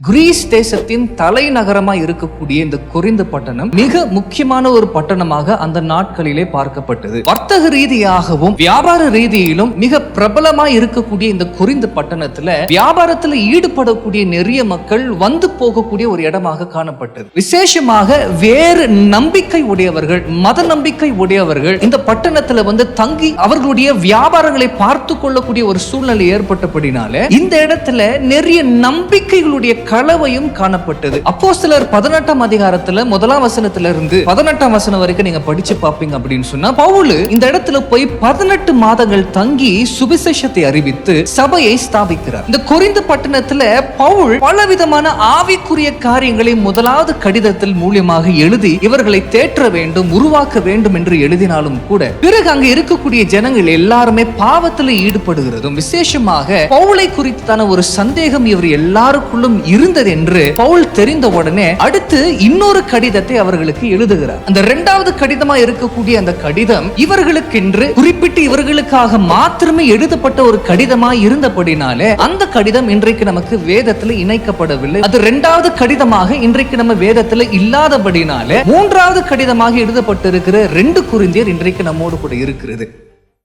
Greece தேசத்தின் தலைநகரமாய் இருக்கக்கூடிய இந்த கொரிந்து பட்டணம் மிக முக்கியமான ஒரு பட்டணமாக அந்த நாட்களிலே பார்க்கப்பட்டது. வர்த்தக ரீதியாகவும் வியாபார ரீதியிலும் மிக பிரபலமாய் இருக்கக்கூடிய இந்த கொரிந்து பட்டணத்துல வியாபாரத்தில் ஈடுபடக்கூடிய நிறைய மக்கள் வந்து போகக்கூடிய ஒரு இடமாக காணப்பட்டது. விசேஷமாக வேறு நம்பிக்கை உடையவர்கள், மத நம்பிக்கை உடையவர்கள் இந்த பட்டணத்துல வந்து தங்கி அவர்களுடைய வியாபாரங்களை பார்த்து கொள்ளக்கூடிய ஒரு சூழ்நிலை ஏற்பட்டபடினால இந்த இடத்துல நிறைய நம்பிக்கைகளுடைய கலவையும் காணப்பட்டது. அப்போஸ்தலர் 18ஆம் அதிகாரத்துல 1ஆம் வசனத்திலிருந்து 18ஆம் வசனம் வரைக்கும் நீங்க படிச்சு பாப்பீங்க அப்படின்னு சொன்னா, பவுல் இந்த இடத்துல போய் 18 மாதங்கள் தங்கி சுவிசேஷத்தை அறிவித்து சபையை ஸ்தாபிக்கிறார். இந்த கொரிந்து பட்டணத்துல பவுல் பலவிதமான ஆவிக்குரிய காரியங்களை முதலாவது கடிதத்தில் மூலியமாக எழுதி இவர்களை தேற்ற வேண்டும், உருவாக்க வேண்டும் என்று எழுதினாலும் கூட பிறகு அங்க இருக்கக்கூடிய ஜனங்கள் எல்லாருமே பாவத்தில் ஈடுபடுகிறதும், விசேஷமாக பவுலை குறித்தான ஒரு சந்தேகம் இவர் எல்லாருக்குள்ளும் இருந்தது என்று பவுல் தெரிந்த உடனே அடுத்து இன்னொரு கடிதத்தை அவர்களுக்கு எழுதுகிறார். அந்த இரண்டாவது கடிதமா இருக்கக்கூடிய அந்த கடிதம் இவர்களுக்கென்று குறிப்பிட்டு இவர்களுக்காக மாத்திரமே எழுதப்பட்ட ஒரு கடிதமாய் இருந்தபடினாலே அந்த கடிதம் இன்றைக்கு நமக்கு வேதத்தில் இணைக்கப்படவில்லை. அது இரண்டாவது கடிதமாக இன்றைக்கு நம்ம வேதத்தில் இல்லாதபடினாலே மூன்றாவது கடிதமாக எழுதப்பட்டிருக்கிற 2 கொரிந்தியர் இன்றைக்கு நம்மோடு கூட இருக்கிறது.